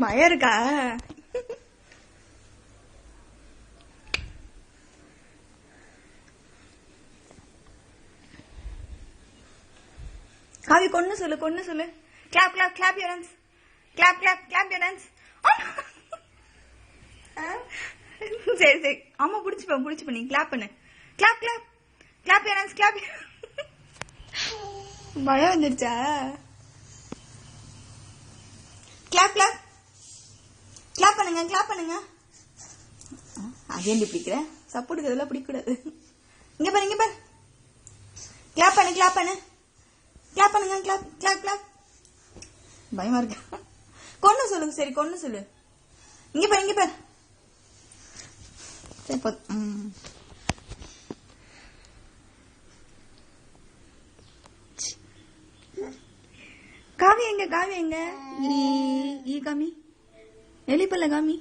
பயம் இருக்கா? காவி கொன்னு சொல்லு, கொன்னு சொல்லு. Clap clap clap your hands. Clap clap clap your hands. சரி சரி, ஆமா புடிச்சுப்ப நீ கிளாப் பண்ணு. Clap clap clap your hands. Clap. பயம் வந்துருச்சா? கிளாப் கிளாப் கிளாப் பண்ணுங்க, கிளாப் பண்ணுங்க. அதே பிடிக்கிற சப்போர்ட்டுக்கு இதெல்லாம் பிடிக்கூடாது. இங்க பாரு, இங்க பாரு. கிளாப் பண்ணு, கிளாப் பண்ணு, கிளாப் பண்ணுங்க. Clap clap clap. பயமா இருக்கு. கொன்னு சொல்லு. சரி கொன்னு சொல்லு. இங்க பாரு, இங்க பாரு. சரி போ. காவி எங்க? காவி எங்க? ஈ காமி, எலிப்பல்ல காமி.